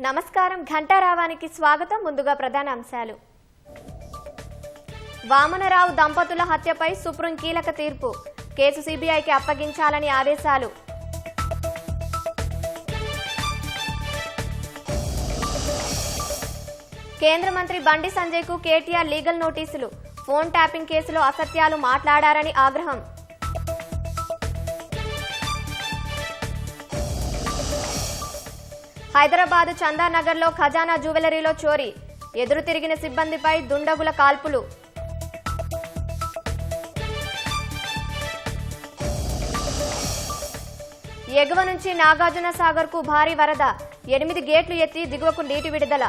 నమస్కారం. ఘంటారావానికి స్వాగతం. ముందుగా ప్రధాన అంశాలు. వామనరావు దంపతుల హత్యపై సుప్రీం కీలక తీర్పు. కేసు సిబిఐకి అప్పగించాలని ఆదేశాలు. కేంద్ర మంత్రి బండి సంజయ్కు కేటీఆర్ లీగల్ నోటీసులు. ఫోన్ ట్యాపింగ్ కేసులో అసత్యాలు మాట్లాడారని ఆగ్రహం. హైదరాబాద్ చందానగర్లో ఖజానా జ్యువెలరీలో చోరీ. ఎదురు తిరిగిన సిబ్బందిపై దుండగుల కాల్పులు. ఎగువ నుంచి నాగార్జున సాగర్ కు భారీ వరద. 8 గేట్లు ఎత్తి దిగువకు నీటి విడుదల.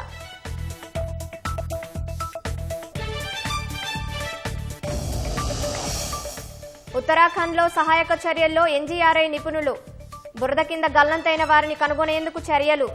ఉత్తరాఖండ్లో సహాయక చర్యల్లో ఎన్డీఆర్ఐ నిపుణులు. బురద కింద గల్లంతైన వారిని కనుగొనేందుకు చర్యలు.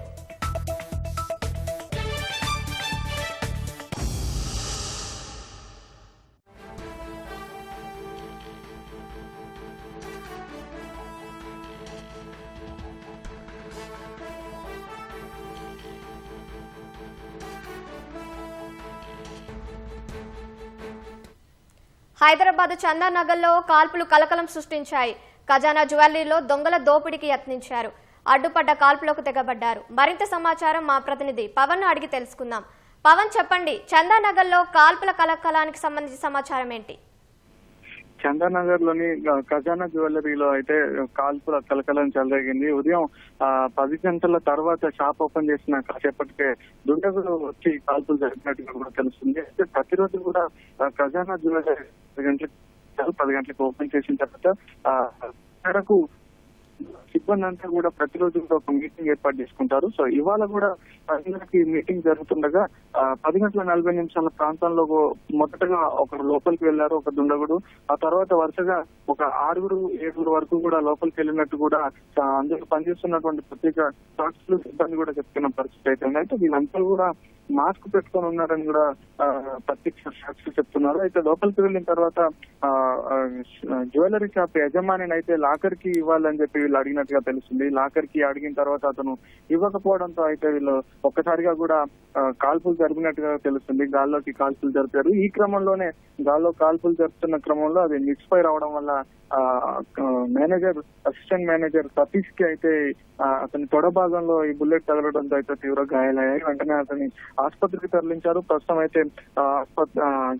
హైదరాబాద్ చందానగర్లో కాల్పులు కలకలం సృష్టించాయి. ఖజానా జ్యువెలరీలో దొంగల దోపిడీకి యత్నించారు. అడ్డుపడ్డ కాల్పులకు తెగబడ్డారు. మరింత సమాచారం మా ప్రతినిధి పవన్ అడిగి తెలుసుకుందాం. పవన్, చెప్పండి, చందానగర్లో కాల్పుల కలకలానికి సంబంధించిన సమాచారం ఏంటి? చందానగర్ లోని ఖజానా జ్యువెలరీలో అయితే కాల్పుల కలకలం చెలరేగింది. ఉదయం 10 గంటల తర్వాత షాప్ ఓపెన్ చేసిన కాసేపటికే దుండగులు వచ్చి కాల్పులు జరిపినట్టుగా కూడా తెలుస్తుంది. అయితే ప్రతిరోజు కూడా ఖజానా జ్యువెలరీ 10 గంటలకు ఓపెన్ చేసిన తర్వాత మేరకు సిబ్బంది అంతా కూడా ప్రతిరోజు ఒక మీటింగ్ ఏర్పాటు చేసుకుంటారు. సో ఇవాళ కూడా అందరికి మీటింగ్ జరుగుతుండగా 10:40 ప్రాంతంలో మొదటగా ఒకరు లోపలికి వెళ్లారు, ఒక దుండగుడు. ఆ తర్వాత వరుసగా ఒక 6-7 వరకు కూడా లోపలికి వెళ్ళినట్టు కూడా అందులో పనిచేస్తున్నటువంటి ప్రత్యేక సాక్షులు సిబ్బంది కూడా చెప్తున్న పరిస్థితి అయితే ఉంది. అయితే వీళ్ళంతా కూడా మాస్క్ పెట్టుకొని ఉన్నారని కూడా ప్రత్యక్ష సాక్షులు చెప్తున్నారు. అయితే లోపలికి వెళ్ళిన తర్వాత జ్యువెలరీ షాప్ యజమానిని అయితే లాకర్ కి ఇవ్వాలని చెప్పి వీళ్ళు అడిగినట్టుగా తెలుస్తుంది. లాకర్ కి అడిగిన తర్వాత అతను ఇవ్వకపోవడంతో అయితే వీళ్ళు ఒక్కసారిగా కూడా కాల్పులు జరిపినట్టుగా తెలుస్తుంది. గాల్లోకి కాల్పులు జరిపారు. ఈ క్రమంలోనే గాల్లో కాల్పులు జరుపుతున్న క్రమంలో అది మిస్ ఫైర్ అవడం వల్ల అసిస్టెంట్ మేనేజర్ సతీష్ కి అయితే అతని తొడ భాగంలో ఈ బుల్లెట్ తగలడంతో అయితే తీవ్ర గాయాలయ్యాయి. వెంటనే అతని ఆసుపత్రికి తరలించారు. ప్రస్తుతం అయితే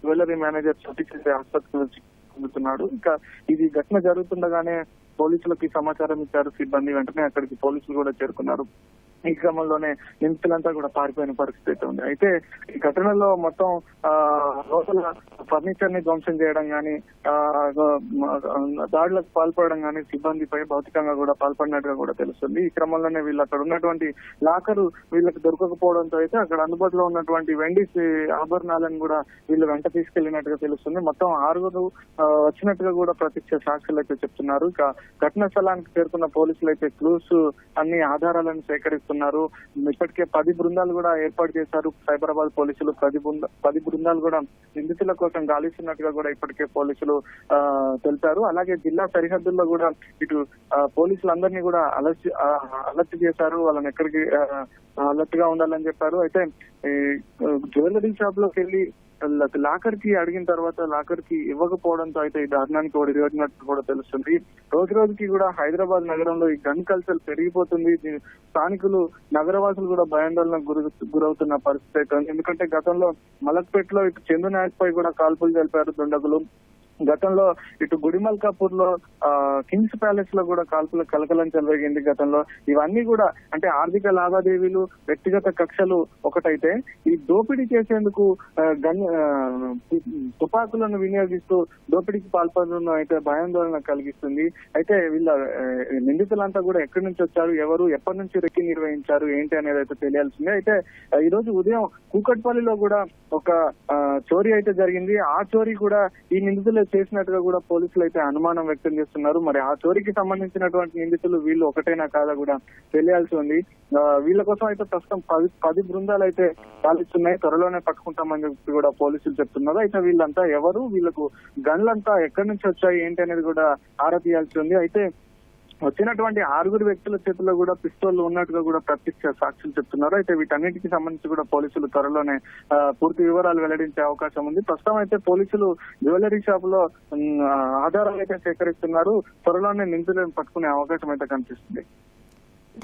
జ్యువెలరీ మేనేజర్ సతీష్ అయితే ఆసుపత్రికి పొందుతున్నాడు. ఇంకా ఇది ఘటన జరుగుతుండగానే పోలీసులకి సమాచారం ఇచ్చారు సిబ్బంది. వెంటనే అక్కడికి పోలీసులు కూడా చేరుకున్నారు. ఈ క్రమంలోనే నిందితులంతా కూడా పారిపోయిన పరిస్థితి అయితే ఉంది. అయితే ఈ ఘటనలో మొత్తం లోపల ఫర్నిచర్ ని ధ్వంసం చేయడం గానీ, దాడులకు పాల్పడడం గానీ, సిబ్బందిపై భౌతికంగా కూడా పాల్పడినట్టుగా కూడా తెలుస్తుంది. ఈ క్రమంలోనే వీళ్ళు అక్కడ ఉన్నటువంటి లాకరు వీళ్ళకి దొరకకపోవడంతో అయితే అక్కడ అందుబాటులో ఉన్నటువంటి వెండి ఆభరణాలను కూడా వీళ్ళు వెంట తీసుకెళ్లినట్టుగా తెలుస్తుంది. మొత్తం 6 వచ్చినట్టుగా కూడా ప్రత్యక్ష సాక్షులు అయితే చెప్తున్నారు. ఇక ఘటనా స్థలానికి చేరుకున్న పోలీసులు అయితే క్లూస్ అన్ని ఆధారాలను సేకరిస్తున్నారు. ఇప్పటికే 10 బృందాలు కూడా ఏర్పాటు చేశారు సైబరాబాద్ పోలీసులు. 10 బృందాలు కూడా నిందితుల కోసం గాలిస్తున్నట్టుగా కూడా ఇప్పటికే పోలీసులు తెలిపారు. అలాగే జిల్లా సరిహద్దుల్లో కూడా ఇటు పోలీసులందరినీ కూడా అలర్ట్ చేశారు. వాళ్ళని ఎక్కడికి అలర్ట్ గా ఉండాలని చెప్పారు. అయితే జ్యువెలరీ షాప్ లోకి వెళ్ళి లాకర్ కి అడిగిన తర్వాత లాకర్ కి ఇవ్వకపోవడంతో అయితే ఈ దారుణానికి ఒడిగట్టినట్టు కూడా తెలుస్తుంది. రోజు రోజుకి కూడా హైదరాబాద్ నగరంలో ఈ గన్ కల్చర్ పెరిగిపోతుంది. స్థానికులు నగరవాసులు కూడా భయాందోళనకు గురవుతున్న పరిస్థితి అయితే ఉంది. ఎందుకంటే గతంలో మలక్పేటలో ఇటు చందు నాయక్ పై కూడా కాల్పులు జరిపారు దుండగులు. గతంలో ఇటు గుడిమల్కాపూర్ లో కింగ్స్ ప్యాలెస్ లో కూడా కాల్పుల కలకలం చెలరేగింది గతంలో. ఇవన్నీ కూడా అంటే ఆర్థిక లావాదేవీలు, వ్యక్తిగత కక్షలు ఒకటైతే ఈ దోపిడీ చేసేందుకు తుపాకులను వినియోగిస్తూ దోపిడీకి పాల్పడడం అయితే భయాందోళన కలిగిస్తుంది. అయితే వీళ్ళ నిందితులంతా కూడా ఎక్కడి నుంచి వచ్చారు, ఎవరు ఎప్పటి నుంచి రెక్కి నిర్వహించారు ఏంటి అనేది అయితే తెలియాల్సిందే. అయితే ఈ రోజు ఉదయం కూకట్పల్లిలో కూడా ఒక చోరీ అయితే జరిగింది. ఆ చోరీ కూడా ఈ నిందితులే వీళ్ళే చేసినట్టుగా కూడా పోలీసులు అయితే అనుమానం వ్యక్తం చేస్తున్నారు. మరి ఆ చోరీకి సంబంధించినటువంటి నిందితులు వీళ్ళు ఒకటైనా కాదా కూడా తెలియాల్సి ఉంది. వీళ్ళ కోసం అయితే ప్రస్తుతం 10 బృందాలు అయితే పాలిస్తున్నాయి. త్వరలోనే పట్టుకుంటామని చెప్పి కూడా పోలీసులు చెప్తున్నారు. అయితే వీళ్ళంతా ఎవరు, వీళ్ళకు గన్లంతా ఎక్కడి నుంచి వచ్చాయి ఏంటి అనేది కూడా ఆరా తీయాల్సి ఉంది. అయితే వచ్చినటువంటి 6 వ్యక్తుల చేతిలో కూడా పిస్తోళ్లు ఉన్నట్టుగా కూడా ప్రత్యక్ష సాక్షులు చెప్తున్నారు. అయితే వీటన్నిటికి సంబంధించి కూడా పోలీసులు త్వరలోనే పూర్తి వివరాలు వెల్లడించే అవకాశం ఉంది. ప్రస్తుతం అయితే పోలీసులు జ్యువెలరీ షాప్ లో ఆధారాలు అయితే సేకరిస్తున్నారు. త్వరలోనే నిందితులను పట్టుకునే అవకాశం అయితే కనిపిస్తుంది.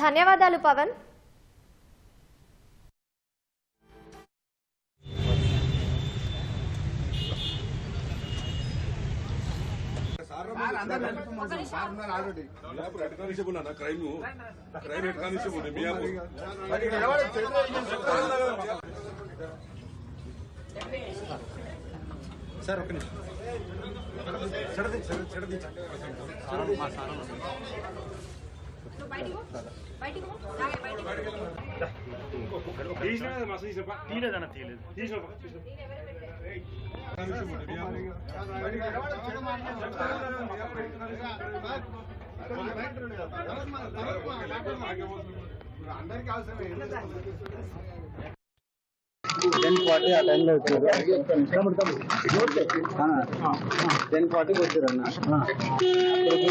ధన్యవాదాలు పవన్. సార్ ఒక నిమిషం అందరికీ అవసరమే. 10:40 ఆ టైంలో వచ్చారు. 10:40కి వచ్చారన్న.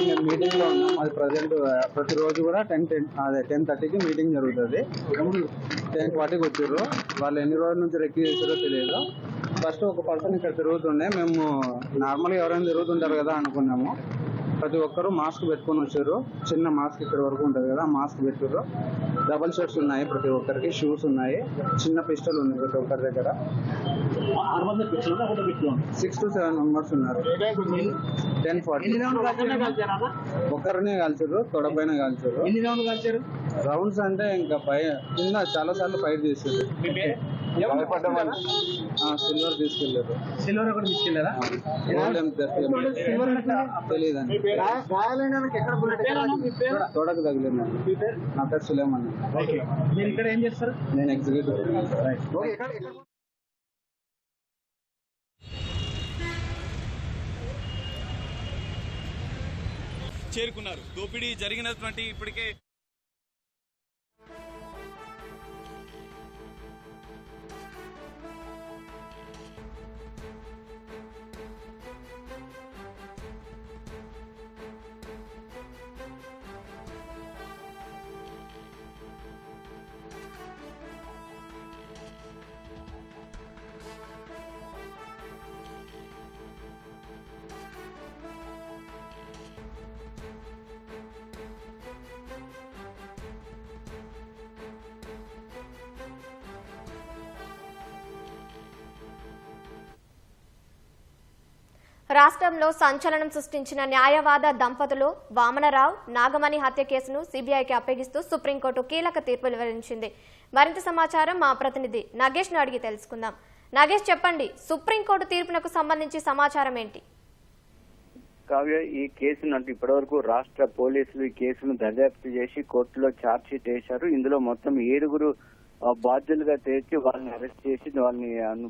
మేము మీటింగ్ లో ఉన్నాం. అది ప్రజెంట్ ప్రతిరోజు కూడా 10:30కి మీటింగ్ జరుగుతుంది. 10:40కి వచ్చారు. వాళ్ళు ఎన్ని రోజుల నుంచి రెక్కి చేశారో తెలియదు. ఫస్ట్ ఒక పర్సన్ ఇక్కడ తిరుగుతుండే, మేము నార్మల్గా ఎవరైనా తిరుగుతుంటారు కదా అనుకున్నాము. ప్రతి ఒక్కరు మాస్క్ పెట్టుకొని వచ్చారు. చిన్న మాస్క్ ఇక్కడ వరకు ఉంటుంది కదా, ఆ మాస్క్ పెట్టారు. డబల్ షర్ట్స్ ఉన్నాయి ప్రతి ఒక్కరికి, షూస్ ఉన్నాయి, చిన్న పిస్టల్ ఉంది ప్రతి ఒక్కరి దగ్గర. 6 to 7 మెంబర్స్ ఉన్నారు. 10:40 ఒక్కరినే కాల్చారు, తొడపైన కాల్చారు. రౌండ్స్ అంటే ఇంకా కింద చాలా సార్లు ఫైట్ చేశారు. సిల్వర్ తీసుకెళ్లారు. సిల్వర్ కూడా తీసుకెళ్లారా? తెలియదండి. తోడకు తగిలింది. నా పేరు సులేమన్. మీరు ఇక్కడ ఏం చేస్తారు? నేను ఎగ్జిక్యూటివ్. చేరుకున్నారు. దోపిడీ జరిగినటువంటి ఇప్పటికే రాష్ట్రంలో సంచలనం సృష్టించిన న్యాయవాద దంపతులు వామనరావు, నాగమణి హత్య కేసును సీబీఐకి అప్పగిస్తూ సుప్రీంకోర్టు కీలక తీర్పు వెలువరించింది. మరింత సమాచారం మా ప్రతినిధి నగేష్ ను అడిగి తెలుసుకుందాం. నగేష్, చెప్పండి, సుప్రీంకోర్టు తీర్పునకు సంబంధించి సమాచారం ఏంటి? కావ్య, ఈ కేసును అంటే ఇప్పటివరకు రాష్ట్ర పోలీసులు ఈ కేసును దర్యాప్తు చేసి కోర్టులో ఛార్జ్ షీట్ వేశారు. ఇందులో మొత్తం 7 బాధ్యులుగా తేల్చి వాళ్ళని అరెస్ట్ చేసి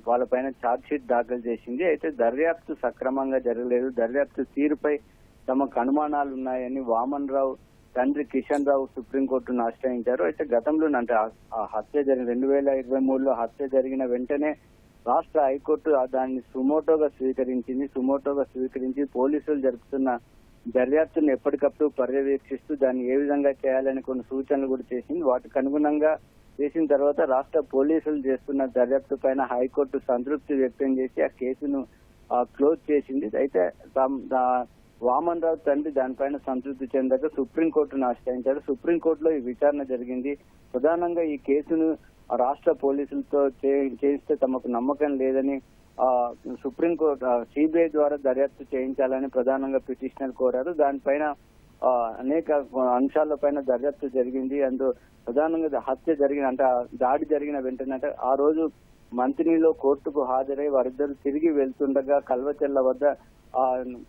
వాళ్ళపైన ఛార్జ్ షీట్ దాఖలు చేసింది. అయితే దర్యాప్తు సక్రమంగా జరగలేదు, దర్యాప్తు తీరుపై తమకు అనుమానాలు ఉన్నాయని వామన్ రావు తండ్రి కిషన్ రావు సుప్రీంకోర్టును ఆశ్రయించారు. అయితే గతంలో అంటే ఆ హత్య జరిగిన 2023లో హత్య జరిగిన వెంటనే రాష్ట్ర హైకోర్టు దాన్ని సుమోటోగా స్వీకరించి పోలీసులు జరుపుతున్న దర్యాప్తును ఎప్పటికప్పుడు పర్యవేక్షిస్తూ దాన్ని ఏ విధంగా చేయాలని కొన్ని సూచనలు కూడా చేసింది. వాటికి అనుగుణంగా చేసిన తర్వాత రాష్ట్ర పోలీసులు చేస్తున్న దర్యాప్తు పైన హైకోర్టు సంతృప్తి వ్యక్తం చేసి ఆ కేసును క్లోజ్ చేసింది. అయితే వామన్ రావు తండ్రి దానిపైన సంతృప్తి చెందక సుప్రీంకోర్టును ఆశ్రయించారు. సుప్రీంకోర్టులో ఈ విచారణ జరిగింది. ప్రధానంగా ఈ కేసును రాష్ట్ర పోలీసులతో చేయిస్తే తమకు నమ్మకం లేదని సుప్రీంకోర్టు సిబిఐ ద్వారా దర్యాప్తు చేయించాలని ప్రధానంగా పిటిషనర్ కోరారు. దానిపైన అనేక అంశాలపైన దర్యాప్తు జరిగింది. అందులో ప్రధానంగా హత్య జరిగిన అంటే దాడి జరిగిన వెంటనే అంటే ఆ రోజు మంత్రిలో కోర్టుకు హాజరై వారిద్దరు తిరిగి వెళ్తుండగా కల్వచెల్ల వద్ద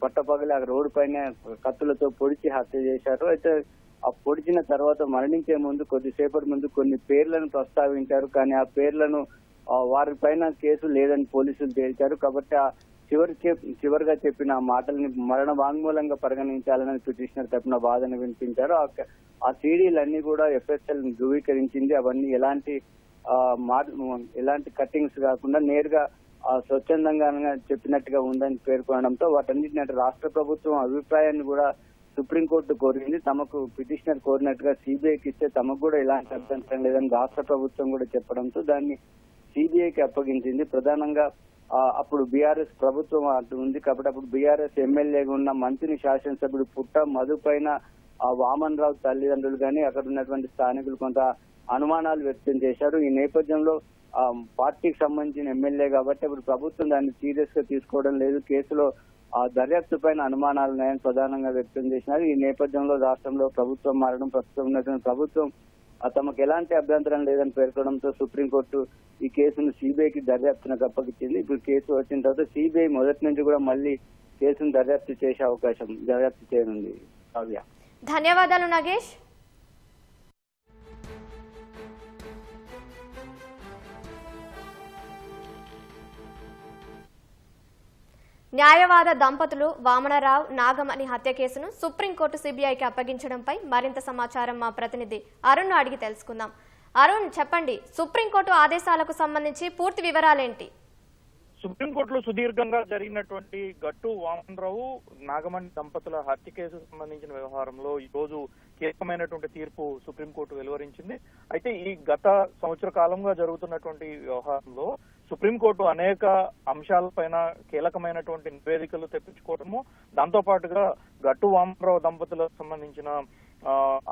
పట్టపగలి ఆ రోడ్డు పైన కత్తులతో పొడిచి హత్య చేశారు. అయితే ఆ పొడిచిన తర్వాత మరణించే ముందు కొద్దిసేపటి ముందు కొన్ని పేర్లను ప్రస్తావించారు. కానీ ఆ పేర్లను వారి పైన కేసు లేదని పోలీసులు తేల్చారు. కాబట్టి ఆ చివరిగా చెప్పిన మాటల్ని మరణ వాంగ్మూలంగా పరిగణించాలని పిటిషనర్ తరపున వాదన వినిపించారు. ఆ సీడీలన్నీ కూడా ఎఫ్ఎస్ఎల్ ధృవీకరించింది. అవన్నీ ఎలాంటి కట్టింగ్స్ కాకుండా నేరుగా స్వచ్ఛందంగా చెప్పినట్టుగా ఉందని పేర్కొనడంతో వాటన్నిటిని రాష్ట్ర ప్రభుత్వం అభిప్రాయాన్ని కూడా సుప్రీంకోర్టు కోరింది. తమకు పిటిషనర్ కోరినట్టుగా సిబిఐకి ఇస్తే తమకు కూడా ఎలాంటి అభ్యంతరం లేదని రాష్ట్ర ప్రభుత్వం కూడా చెప్పడంతో దాన్ని సిబిఐకి అప్పగించింది. ప్రధానంగా అప్పుడు బీఆర్ఎస్ ప్రభుత్వం ఉంది కాబట్టి అప్పుడు బీఆర్ఎస్ ఎమ్మెల్యేగా ఉన్న మంత్రిని శాసనసభ్యుడు పుట్ట మధు పైన వామన్ రావు తల్లిదండ్రులు కానీ అక్కడ ఉన్నటువంటి స్థానికులు కొంత అనుమానాలు వ్యక్తం చేశారు. ఈ నేపథ్యంలో పార్టీకి సంబంధించిన ఎమ్మెల్యే కాబట్టి అప్పుడు ప్రభుత్వం దాన్ని సీరియస్ గా తీసుకోవడం లేదు. కేసులో దర్యాప్తు పైన అనుమానాలు ఉన్నాయని ప్రధానంగా వ్యక్తం చేసినారు. ఈ నేపథ్యంలో రాష్ట్రంలో ప్రభుత్వం మారడం, ప్రస్తుతం ఉన్నటువంటి ప్రభుత్వం తమకు ఎలాంటి అభ్యంతరం లేదని పేర్కొనడంతో సుప్రీంకోర్టు ఈ కేసును సిబిఐకి దర్యాప్తునకు అప్పగించింది. ఇప్పుడు కేసు వచ్చిన తర్వాత సిబిఐ మొదటి నుంచి కూడా మళ్ళీ కేసును దర్యాప్తు చేయనుంది. కావ్య, ధన్యవాదాలు నాగేష్. న్యాయవాద దంపతులు వామనరావు నాగమణి హత్య కేసును సుప్రీంకోర్టు సిబిఐకి అప్పగించడంపై మరింత సమాచారం మా ప్రతినిధి అరుణ్ అడిగి తెలుసుకుందాం. అరుణ్, చెప్పండి, సుప్రీంకోర్టు ఆదేశాలకు సంబంధించి పూర్తి వివరాలేంటి? సుప్రీంకోర్టులో సుదీర్ఘంగా జరిగినటువంటి గట్టు వామనరావు నాగమణి దంపతుల హత్య కేసుకు సంబంధించిన వ్యవహారంలో ఈ రోజు కీలకమైనటువంటి తీర్పు సుప్రీంకోర్టు వెలువరించింది. అయితే ఈ గత సంవత్సర కాలంగా జరుగుతున్నటువంటి వ్యవహారంలో సుప్రీంకోర్టు అనేక అంశాలపైన కీలకమైనటువంటి నివేదికలు తెప్పించుకోవడము, దాంతో పాటుగా గట్టు వామనరావు దంపతులకు సంబంధించిన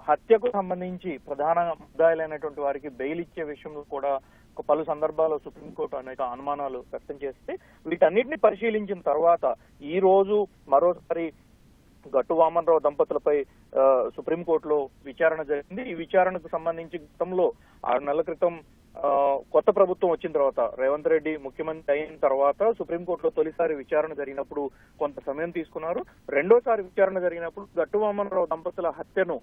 హత్యకు సంబంధించి ప్రధాన ముద్దాయిలైనటువంటి వారికి బెయిల్ ఇచ్చే విషయంలో కూడా పలు సందర్భాల్లో సుప్రీంకోర్టు అనేక అనుమానాలు వ్యక్తం చేస్తే వీటన్నిటిని పరిశీలించిన తర్వాత ఈ రోజు మరోసారి గట్టు వామనరావు దంపతులపై సుప్రీంకోర్టులో విచారణ జరిగింది. ఈ విచారణకు సంబంధించి గతంలో 6 నెలల క్రితం కొత్త ప్రభుత్వం వచ్చిన తర్వాత రేవంత్ రెడ్డి ముఖ్యమంత్రి అయిన తర్వాత సుప్రీంకోర్టులో తొలిసారి విచారణ జరిగినప్పుడు కొంత సమయం తీసుకున్నారు. రెండోసారి విచారణ జరిగినప్పుడు గట్టు వామనరావు దంపతుల హత్యను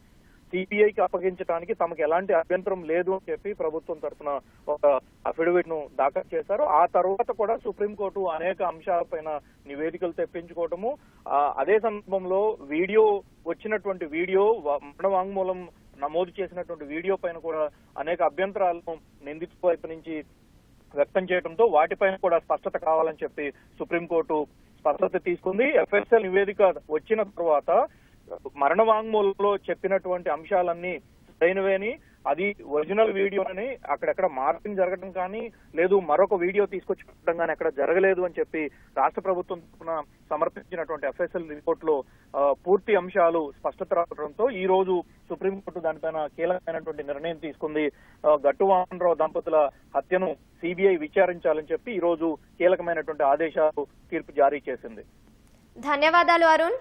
సిబిఐకి అప్పగించడానికి తమకు ఎలాంటి అభ్యంతరం లేదు అని చెప్పి ప్రభుత్వం తరఫున ఒక అఫిడవిట్ ను దాఖలు చేశారు. ఆ తర్వాత కూడా సుప్రీంకోర్టు అనేక అంశాలపైన నివేదికలు తెప్పించుకోవటము, అదే సందర్భంలో వచ్చినటువంటి మరణ వాంగ్మూలం నమోదు చేసినటువంటి వీడియో పైన కూడా అనేక అభ్యంతరాలను నిందితుల వైపు నుంచి వ్యక్తం చేయడంతో వాటిపైన కూడా స్పష్టత కావాలని చెప్పి సుప్రీంకోర్టు స్పష్టత తీసుకుంది. ఎఫ్ఎస్ఎల్ నివేదిక వచ్చిన తర్వాత మరణ వాంగ్మూలంలో చెప్పినటువంటి అంశాలన్నీ సరైనవేని, అది ఒరిజినల్ వీడియోని అక్కడెక్కడ మార్పింగ్ జరగడం కానీ లేదు మరొక వీడియో తీసుకొచ్చి పెట్టడం కానీ అక్కడ జరగలేదు అని చెప్పి రాష్ట్ర ప్రభుత్వం తరఫున సమర్పించినటువంటి ఎఫ్ఎస్ఎల్ రిపోర్ట్ లో పూర్తి అంశాలు స్పష్టత రావడంతో ఈ రోజు సుప్రీంకోర్టు దానిపైన కీలకమైనటువంటి నిర్ణయం తీసుకుంది. గట్టు వామనరావు దంపతుల హత్యను సిబిఐ విచారించాలని చెప్పి ఈ రోజు కీలకమైనటువంటి ఆదేశాలు తీర్పు జారీ చేసింది. ధన్యవాదాలు అరుణ్.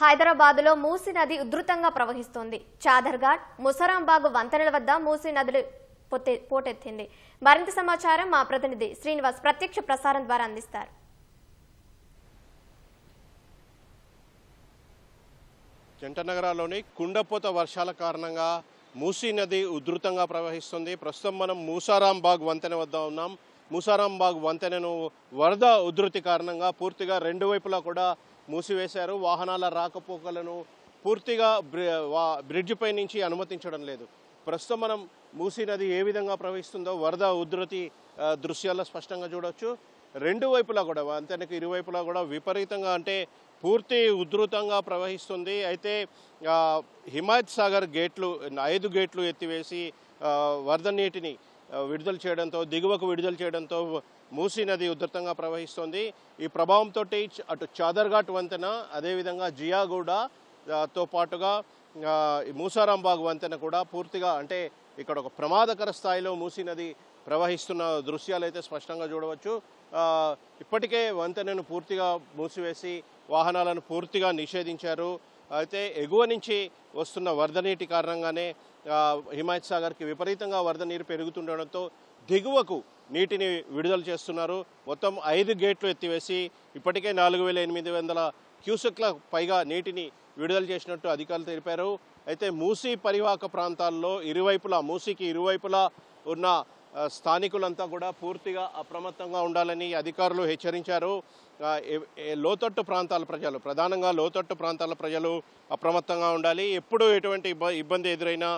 హైదరాబాద్ లో మూసీ నది ఉధృతంగా ప్రవహిస్తోంది. చాదర్ఘాట్, ముసరాంబాగ్ వంతెనల వద్ద మూసీ నదులు పోటెత్తింది. మరింత సమాచారం మా ప్రతినిధి శ్రీనివాస్ ప్రత్యక్ష ప్రసారం ద్వారా అందిస్తారు. జంటనగరాలోని కుండపోత వర్షాల కారణంగా మూసీ నది ఉధృతంగా ప్రవహిస్తుంది. ప్రస్తుతం మనం మూసారాంబాగ్ వంతెన వద్ద ఉన్నాం. మూసారాంబాగ్ వంతెనను వరద ఉధృతి కారణంగా పూర్తిగా 2 వైపులా కూడా మూసివేశారు. వాహనాల రాకపోకలను పూర్తిగా బ్రిడ్జ్ పై నుంచి అనుమతించడం లేదు. ప్రస్తుతం మనం మూసీ నది ఏ విధంగా ప్రవహిస్తుందో వరద ఉధృతి దృశ్యాల్లో స్పష్టంగా చూడవచ్చు. 2 వైపులా కూడా వంతెనకు ఇరువైపులా కూడా విపరీతంగా అంటే పూర్తి ఉధృతంగా ప్రవహిస్తుంది. అయితే హిమాయత్ సాగర్ గేట్లు 5 గేట్లు ఎత్తివేసి వరద నీటిని విడుదల చేయడంతో దిగువకు విడుదల చేయడంతో మూసీ నది ఉధృతంగా ప్రవహిస్తోంది. ఈ ప్రభావంతో అటు చాదర్ఘాట్ వంతెన అదేవిధంగా జియాగూడతో పాటుగా మూసారాంబాగ్ వంతెన కూడా పూర్తిగా అంటే ఇక్కడ ఒక ప్రమాదకర స్థాయిలో మూసీ నది ప్రవహిస్తున్న దృశ్యాలు అయితే స్పష్టంగా చూడవచ్చు. ఇప్పటికే వంతెనను పూర్తిగా మూసివేసి వాహనాలను పూర్తిగా నిషేధించారు. అయితే ఎగువ నుంచి వస్తున్న వరద నీటి కారణంగానే హిమాయత్ సాగర్కి విపరీతంగా వరద నీరు పెరుగుతుండడంతో దిగువకు నీటిని విడుదల చేస్తున్నారు. మొత్తం 5 గేట్లు ఎత్తివేసి ఇప్పటికే 4800 క్యూసెక్ల పైగా నీటిని విడుదల చేసినట్టు అధికారులు తెలిపారు. అయితే మూసీ పరివాహక ప్రాంతాల్లో ఇరువైపులా మూసీకి ఇరువైపులా ఉన్న స్థానికులంతా కూడా పూర్తిగా అప్రమత్తంగా ఉండాలని అధికారులు హెచ్చరించారు. లోతట్టు ప్రాంతాల ప్రజలు, ప్రధానంగా లోతట్టు ప్రాంతాల ప్రజలు అప్రమత్తంగా ఉండాలి. ఎప్పుడు ఎటువంటి ఇబ్బంది ఎదురైనా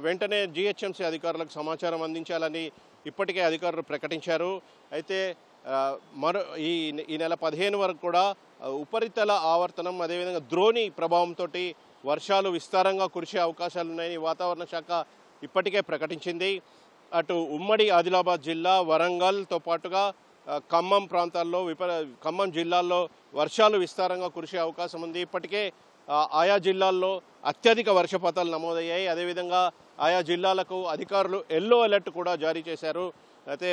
వెంటనే GHMC అధికారులకు సమాచారం అందించాలని ఇప్పటికే అధికారులు ప్రకటించారు. అయితే ఈ నెల 15 వరకు కూడా ఉపరితల ఆవర్తనం అదేవిధంగా ద్రోణి ప్రభావంతో వర్షాలు విస్తారంగా కురిసే అవకాశాలు ఉన్నాయని వాతావరణ శాఖ ఇప్పటికే ప్రకటించింది. అటు ఉమ్మడి ఆదిలాబాద్ జిల్లా, వరంగల్తో పాటుగా ఖమ్మం ప్రాంతాల్లో ఖమ్మం జిల్లాల్లో వర్షాలు విస్తారంగా కురిసే అవకాశం ఉంది. ఇప్పటికే ఆయా జిల్లాల్లో అత్యధిక వర్షపాతాలు నమోదయ్యాయి. అదేవిధంగా ఆయా జిల్లాలకు అధికారులు ఎల్లో అలర్ట్ కూడా జారీ చేశారు. అయితే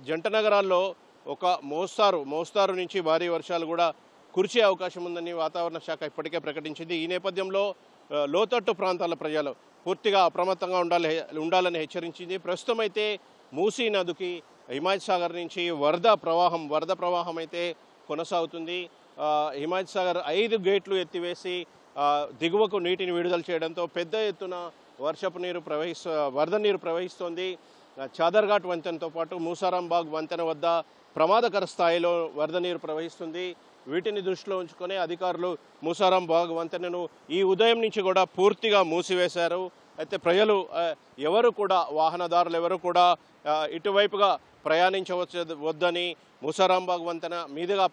జంట నగరాల్లో ఒక మోస్తారు నుంచి భారీ వర్షాలు కూడా కురిసే అవకాశం ఉందని వాతావరణ శాఖ ఇప్పటికే ప్రకటించింది. ఈ నేపథ్యంలో లోతట్టు ప్రాంతాల ప్రజలు పూర్తిగా అప్రమత్తంగా ఉండాలని హెచ్చరించింది. ప్రస్తుతం అయితే మూసీ నదికి హిమాయత్ సాగర్ నుంచి వరద ప్రవాహం అయితే కొనసాగుతుంది. హిమాయత్ సాగర్ 5 గేట్లు ఎత్తివేసి దిగువకు నీటిని విడుదల చేయడంతో పెద్ద ఎత్తున వరద నీరు ప్రవహిస్తోంది. చాదర్ఘాట్ వంతెనతో పాటు మూసారాంబాగ్ వంతెన వద్ద ప్రమాదకర స్థాయిలో వరద నీరు ప్రవహిస్తుంది. వీటిని దృష్టిలో ఉంచుకొని అధికారులు మూసారాంబాగ్ వంతెనను ఈ ఉదయం నుంచి కూడా పూర్తిగా మూసివేశారు. అయితే ప్రజలు వాహనదారులు ఎవరు కూడా ఇటువైపుగా వద్దని, మూసారాంబాగ్ వంతెన మీదుగా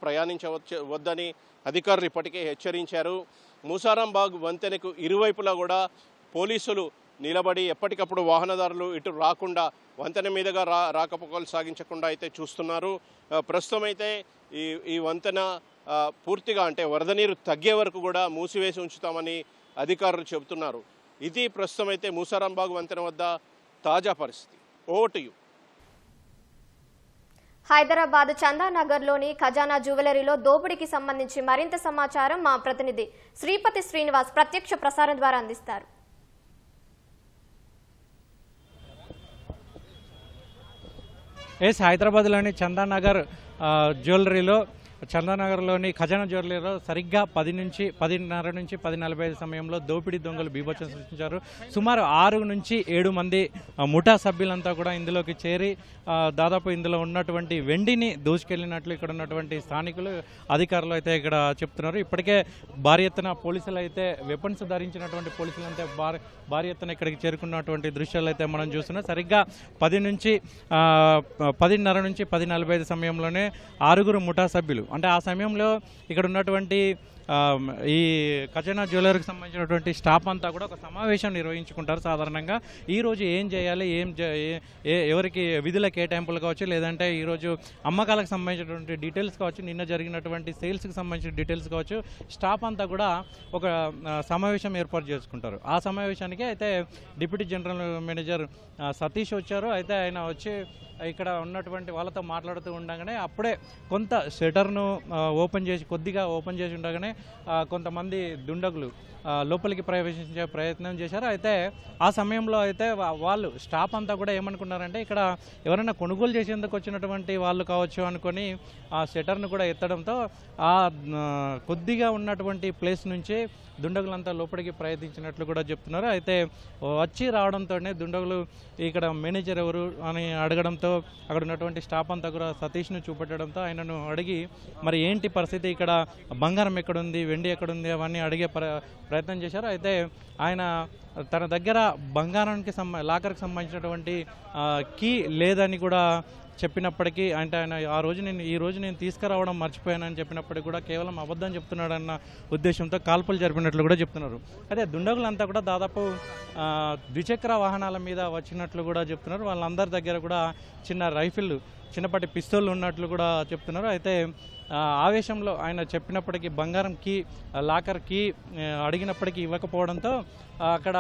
వద్దని అధికారులు ఇప్పటికే హెచ్చరించారు. మూసారాంబాగ్ వంతెనకు ఇరువైపులా కూడా పోలీసులు నిలబడి ఎప్పటికప్పుడు వాహనదారులు ఇటు రాకుండా వంతెన మీదుగా రాకపోకలు సాగించకుండా అయితే చూస్తున్నారు. ప్రస్తుతం అయితే ఈ వంతెన పూర్తిగా అంటే వరద నీరు తగ్గే వరకు కూడా మూసివేసి ఉంచుతామని అధికారులు చెబుతున్నారు. ఇది ప్రస్తుతం అయితే మూసారాంబాగ్ వంతెన వద్ద తాజా పరిస్థితి. Over to you. హైదరాబాద్ చందానగర్లోని ఖజానా జ్యువెలరీలో దోపిడీకి సంబంధించి మరింత సమాచారం మా ప్రతినిధి శ్రీపతి శ్రీనివాస్ ప్రత్యక్ష ప్రసారం ద్వారా అందిస్తారు. హైదరాబాద్లోని చందానగర్లోని ఖజానా జ్యువెలరీలో సరిగ్గా 10:30 నుంచి 10:45 సమయంలో దోపిడీ దొంగలు బీభత్సం సృష్టించారు. సుమారు 6 నుంచి 7 మంది ముఠా సభ్యులంతా కూడా ఇందులోకి చేరి దాదాపు ఇందులో ఉన్నటువంటి వెండిని దోచుకెళ్లినట్లు ఇక్కడ ఉన్నటువంటి స్థానికులు, అధికారులు అయితే ఇక్కడ చెప్తున్నారు. ఇప్పటికే భారీ ఎత్తున పోలీసులు అయితే వెపన్స్ ధరించినటువంటి పోలీసులు అయితే భారీ ఎత్తున ఇక్కడికి చేరుకున్నటువంటి దృశ్యాలు అయితే మనం చూస్తున్నాం. సరిగ్గా 10:30 నుంచి 10:45 సమయంలోనే 6 ముఠా సభ్యులు, అంటే ఆ సమయంలో ఇక్కడ ఉన్నటువంటి ఈ ఖజానా జ్యువెలరీకి సంబంధించినటువంటి స్టాఫ్ అంతా కూడా ఒక సమావేశం నిర్వహించుకుంటారు. సాధారణంగా ఈరోజు ఏం చేయాలి, ఎవరికి విధుల కేటాయింపులు కావచ్చు, లేదంటే ఈరోజు అమ్మకాలకు సంబంధించినటువంటి డీటెయిల్స్ కావచ్చు, నిన్న జరిగినటువంటి సేల్స్కి సంబంధించిన డీటెయిల్స్ కావచ్చు, స్టాఫ్ అంతా కూడా ఒక సమావేశం ఏర్పాటు చేసుకుంటారు. ఆ సమావేశానికి అయితే డిప్యూటీ జనరల్ మేనేజర్ సతీష్ వచ్చారు. అయితే ఆయన వచ్చి ఇక్కడ ఉన్నటువంటి వాళ్ళతో మాట్లాడుతూ ఉండగానే అప్పుడే కొంత షట్టర్ను కొద్దిగా ఓపెన్ చేసి ఉండగానే కొంతమంది దుండగులు లోపలికి ప్రవేశించే ప్రయత్నం చేశారు. అయితే ఆ సమయంలో అయితే వాళ్ళు స్టాఫ్ అంతా కూడా ఏమనుకున్నారంటే ఇక్కడ ఎవరైనా కొనుగోలు చేసేందుకు వచ్చినటువంటి వాళ్ళు కావచ్చు అనుకొని ఆ షట్టర్ను కూడా ఎత్తడంతో ఆ కొద్దిగా ఉన్నటువంటి ప్లేస్ నుంచి దుండగులంతా లోపలికి ప్రయత్నించినట్లు కూడా చెప్తున్నారు. అయితే వచ్చి రావడంతోనే దుండగులు ఇక్కడ మేనేజర్ ఎవరు అని అడగడంతో అక్కడ ఉన్నటువంటి స్టాఫ్ అంతా కూడా సతీష్ను చూపెట్టడంతో ఆయనను అడిగి మరి ఏంటి పరిస్థితి, ఇక్కడ బంగారం ఎక్కడుంది, వెండి ఎక్కడుంది అవన్నీ అడిగే ప్రయత్నం చేశారు. అయితే ఆయన తన దగ్గర బంగారానికి లాకర్కి సంబంధించినటువంటి కీ లేదని కూడా చెప్పినప్పటికీ, అంటే ఆయన ఈ రోజు నేను తీసుకురావడం మర్చిపోయానని చెప్పినప్పటికీ కూడా కేవలం అబద్ధం చెప్తున్నాడన్న ఉద్దేశంతో కాల్పులు జరిపినట్లు కూడా చెప్తున్నారు. అదే దుండగులంతా కూడా దాదాపు ద్విచక్ర వాహనాల మీద వచ్చినట్లు కూడా చెప్తున్నారు. వాళ్ళందరి దగ్గర కూడా చిన్నపాటి పిస్తోళ్ళు ఉన్నట్లు కూడా చెప్తున్నారు. అయితే ఆవేశంలో ఆయన చెప్పినప్పటికీ బంగారం కీ, లాకర్ కీ అడిగినప్పటికీ ఇవ్వకపోవడంతో అక్కడ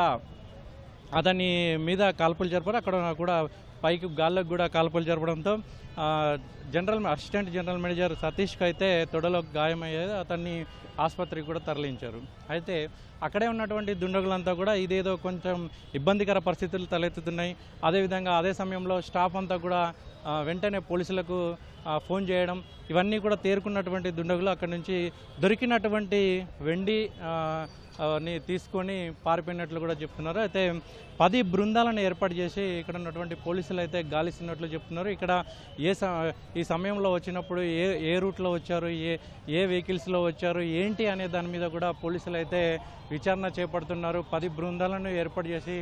అతని మీద కాల్పులు జరిపారు. అక్కడ కూడా పైకి గాల్లోకి కూడా కాల్పులు జరపడంతో అసిస్టెంట్ జనరల్ మేనేజర్ సతీష్కి అయితే తొడలో గాయమయ్యేది. అతన్ని ఆసుపత్రికి కూడా తరలించారు. అయితే అక్కడే ఉన్నటువంటి దుండగులంతా కూడా ఇదేదో కొంచెం ఇబ్బందికర పరిస్థితులు తలెత్తుతున్నాయి. అదేవిధంగా అదే సమయంలో స్టాఫ్ అంతా కూడా వెంటనే పోలీసులకు ఫోన్ చేయడం, ఇవన్నీ కూడా తేరుకున్నటువంటి దుండగులు అక్కడి నుంచి దొరికినటువంటి వెండి ని తీసుకొని పారిపోయినట్లు కూడా చెప్తున్నారు. అయితే 10 బృందాలను ఏర్పాటు చేసి ఇక్కడ ఉన్నటువంటి పోలీసులు అయితే గాలిస్తున్నట్లు చెప్తున్నారు. ఇక్కడ ఈ సమయంలో వచ్చినప్పుడు ఏ రూట్లో వచ్చారు, ఏ వెహికల్స్లో వచ్చారు, ఏంటి అనే దాని మీద కూడా పోలీసులు అయితే విచారణ చేపడుతున్నారు. 10 బృందాలను ఏర్పాటు చేసి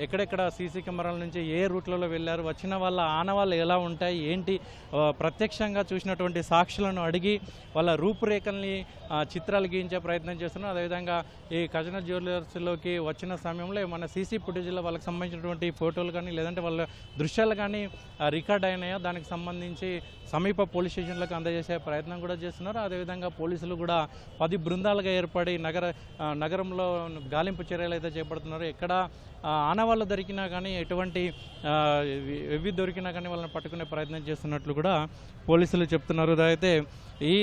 ఎక్కడెక్కడ సీసీ కెమెరాల నుంచి ఏ రూట్లలో వెళ్ళారు, వచ్చిన వాళ్ళ ఆనవాళ్ళు ఎలా ఉంటాయి, ఏంటి ప్రత్యక్షంగా చూసినటువంటి సాక్షులను అడిగి వాళ్ళ రూపురేఖల్ని చిత్రాలు గీయించే ప్రయత్నం చేస్తున్నారు. అదేవిధంగా ఈ ఖజానా జ్యువెలర్స్లోకి వచ్చిన సమయంలో మన సీసీ ఫుటేజ్లో వాళ్ళకి సంబంధించినటువంటి ఫోటోలు కానీ లేదంటే వాళ్ళ దృశ్యాలు కానీ రికార్డ్ అయినాయో దానికి సంబంధించి సమీప పోలీస్ స్టేషన్లకు అందజేసే ప్రయత్నం కూడా చేస్తున్నారు. అదేవిధంగా పోలీసులు కూడా 10 బృందాలుగా ఏర్పడి నగరంలో గాలింపు చర్యలు అయితే చేపడుతున్నారు. ఎక్కడ ఆనవాళ్ళు దొరికినా కానీ ఎటువంటి ఎవి దొరికినా కానీ వాళ్ళని పట్టుకునే ప్రయత్నం చేస్తున్నట్లు కూడా పోలీసులు చెప్తున్నారు. అయితే ఈ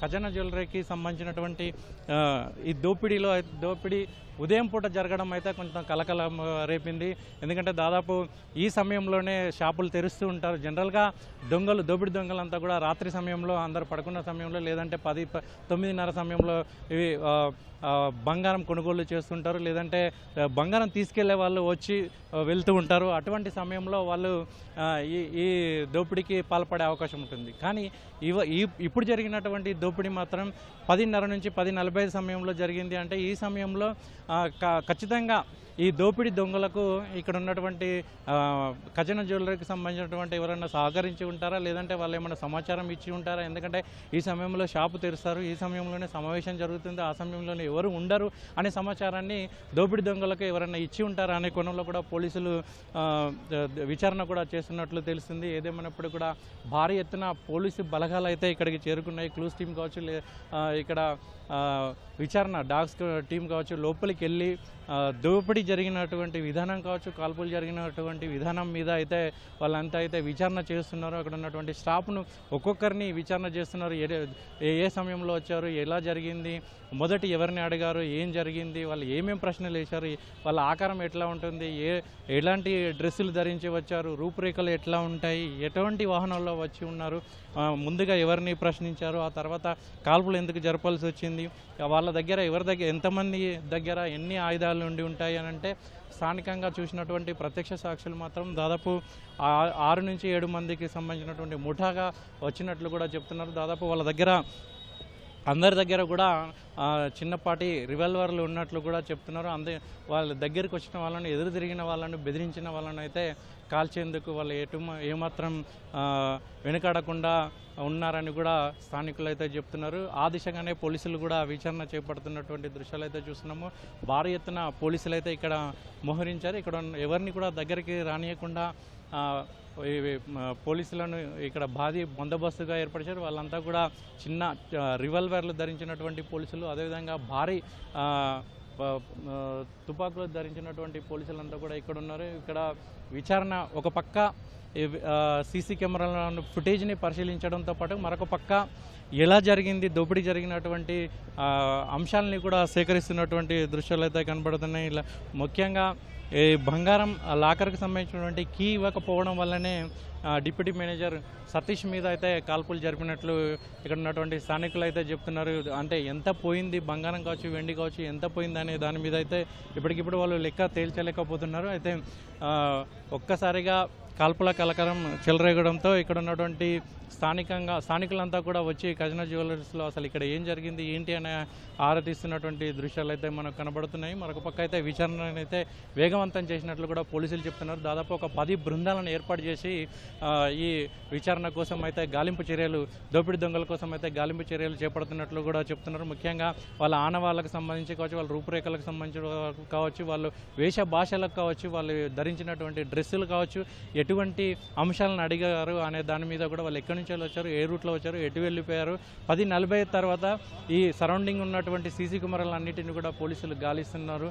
ఖజానా జ్యువెలరీకి సంబంధించినటువంటి ఈ దోపిడీ ఉదయం పూట జరగడం అయితే కొంచెం కలకలం రేపింది. ఎందుకంటే దాదాపు ఈ సమయంలోనే షాపులు తెరుస్తూ ఉంటారు. జనరల్గా దోపిడీ దొంగలంతా కూడా రాత్రి సమయంలో అందరు పడుకున్న సమయంలో లేదంటే 9:30 సమయంలో ఇవి బంగారం కొనుగోలు చేస్తుంటారు, లేదంటే బంగారం తీసుకెళ్లే వాళ్ళు వచ్చి వెళ్తూ ఉంటారు. అటువంటి సమయంలో వాళ్ళు ఈ దోపిడీకి పాల్పడే అవకాశం ఉంటుంది. కానీ ఇప్పుడు జరిగినటువంటి దోపిడీ మాత్రం 10:30 నుంచి 10:45 సమయంలో జరిగింది. అంటే ఈ సమయంలో ఖచ్చితంగా ఈ దోపిడీ దొంగలకు ఇక్కడ ఉన్నటువంటి ఖజానా జ్యువెలరీకి సంబంధించినటువంటి ఎవరైనా సహకరించి ఉంటారా, లేదంటే వాళ్ళు ఏమైనా సమాచారం ఇచ్చి ఉంటారా? ఎందుకంటే ఈ సమయంలో షాపు తెరుస్తారు, ఈ సమయంలోనే సమావేశం జరుగుతుంది, ఆ సమయంలోనే ఎవరు ఉండరు అనే సమాచారాన్ని దోపిడీ దొంగలకు ఎవరైనా ఇచ్చి ఉంటారా అనే కోణంలో కూడా పోలీసులు విచారణ కూడా చేస్తున్నట్లు తెలుస్తుంది. ఏదేమైనప్పుడు కూడా భారీ ఎత్తున పోలీసు బలగాలు అయితే ఇక్కడికి చేరుకున్నాయి. క్లూస్ టీం కావచ్చు, ఇక్కడ విచారణ డాగ్స్ టీం కావచ్చు, లోపలికి వెళ్ళి దోపిడీ జరిగినటువంటి విధానం కావచ్చు, కాల్పులు జరిగినటువంటి విధానం మీద అయితే వాళ్ళంతా అయితే విచారణ చేస్తున్నారు. అక్కడ ఉన్నటువంటి స్టాఫ్ను ఒక్కొక్కరిని విచారణ చేస్తున్నారు. ఏ సమయంలో వచ్చారు, ఎలా జరిగింది, మొదటి ఎవరిని అడిగారు, ఏం జరిగింది, వాళ్ళు ఏమేం ప్రశ్నలు వేశారు, వాళ్ళ ఆకారం ఎట్లా ఉంటుంది, ఎలాంటి డ్రెస్సులు ధరించి వచ్చారు, రూపురేఖలు ఎట్లా ఉంటాయి, ఎటువంటి వాహనాల్లో వచ్చి ఉన్నారు, ముందుగా ఎవరిని ప్రశ్నించారు, ఆ తర్వాత కాల్పులు ఎందుకు జరపాల్సి వచ్చింది, వాళ్ళ దగ్గర ఎంతమంది దగ్గర ఎన్ని ఆయుధాలు ఉండి ఉంటాయి అని అంటే స్థానికంగా చూసినటువంటి ప్రత్యక్ష సాక్షులు మాత్రం దాదాపు 6 నుంచి 7 మందికి సంబంధించినటువంటి ముఠాగా వచ్చినట్లు కూడా చెప్తున్నారు. దాదాపు వాళ్ళ దగ్గర అందరి దగ్గర కూడా చిన్నపాటి రివాల్వర్లు ఉన్నట్లు కూడా చెప్తున్నారు. వాళ్ళ దగ్గరికి వచ్చిన వాళ్ళని, ఎదురు తిరిగిన వాళ్ళని, బెదిరించిన వాళ్ళని అయితే కాల్చేందుకు వాళ్ళు ఏమాత్రం వెనుకాడకుండా ఉన్నారని కూడా స్థానికులు అయితే చెప్తున్నారు. ఆ దిశగానే పోలీసులు కూడా విచారణ చేపడుతున్నటువంటి దృశ్యాలు అయితే చూస్తున్నాము. భారీ ఎత్తున పోలీసులు అయితే ఇక్కడ మోహరించారు. ఇక్కడ ఎవరిని కూడా దగ్గరికి రానియకుండా పోలీసులను ఇక్కడ భారీ బందోబస్తుగా ఏర్పరిచారు. వాళ్ళంతా కూడా చిన్న రివాల్వర్లు ధరించినటువంటి పోలీసులు, అదేవిధంగా భారీ తుపాకులు ధరించినటువంటి పోలీసులంతా కూడా ఇక్కడ ఉన్నారు. ఇక్కడ విచారణ ఒక పక్క సీసీ కెమెరాల ఫుటేజ్ని పరిశీలించడంతో పాటు మరొక పక్క ఎలా జరిగింది, దోపిడీ జరిగినటువంటి అంశాలని కూడా సేకరిస్తున్నటువంటి దృశ్యాలు అయితే కనబడుతున్నాయి. ఇలా ముఖ్యంగా ఈ బంగారం లాకర్కి సంబంధించినటువంటి కీ ఇవ్వకపోవడం వల్లనే డిప్యూటీ మేనేజర్ సతీష్ మీద అయితే కాల్పులు జరిపినట్లు ఇక్కడ ఉన్నటువంటి స్థానికులు అయితే చెప్తున్నారు. అంటే ఎంత పోయింది, బంగారం కావచ్చు, వెండి కావచ్చు, ఎంత పోయింది అనే దాని మీద అయితే ఇప్పటికిప్పుడు వాళ్ళు లెక్క తేల్చలేకపోతున్నారు. అయితే ఒక్కసారిగా కాల్పుల కలకలం చెలరేగడంతో ఇక్కడ ఉన్నటువంటి స్థానికులంతా కూడా వచ్చి ఖజానా జ్యువెలర్స్లో అసలు ఇక్కడ ఏం జరిగింది, ఏంటి అనే ఆరాధిస్తున్నటువంటి దృశ్యాలు అయితే మనకు కనబడుతున్నాయి. మరొక పక్క అయితే విచారణను అయితే వేగవంతం చేసినట్లు కూడా పోలీసులు చెప్తున్నారు. దాదాపు ఒక 10 బృందాలను ఏర్పాటు చేసి ఈ విచారణ కోసం అయితే గాలింపు చర్యలు, దోపిడీ దొంగల కోసం అయితే గాలింపు చర్యలు చేపడుతున్నట్లు కూడా చెప్తున్నారు. ముఖ్యంగా వాళ్ళ ఆనవాళ్ళకు సంబంధించి కావచ్చు, వాళ్ళ రూపురేఖలకు సంబంధించి కావచ్చు, వాళ్ళు వేష భాషలకు కావచ్చు, వాళ్ళు ధరించినటువంటి డ్రెస్సులు కావచ్చు, ఎటువంటి అంశాలను అడిగారు అనే దాని మీద కూడా వాళ్ళు ఎక్కడి నుంచి వచ్చారు, ఏ రూట్లో వచ్చారు, ఎటు వెళ్ళిపోయారు, 10:40 తర్వాత ఈ సరౌండింగ్ ఉన్నటువంటి సీసీ కెమెరాలన్నింటినీ కూడా పోలీసులు గాలిస్తున్నారు.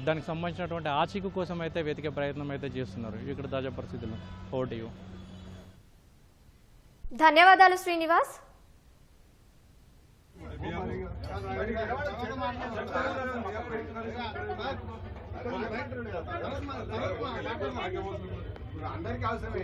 దానికి సంబంధించినటువంటి ఆచూకీ కోసం అయితే వెతికే ప్రయత్నం అయితే చేస్తున్నారు. ఇక్కడ తాజా పరిస్థితులు. Over to you. ధన్యవాదాలు శ్రీనివాస్. అందరికీ అవసరమే.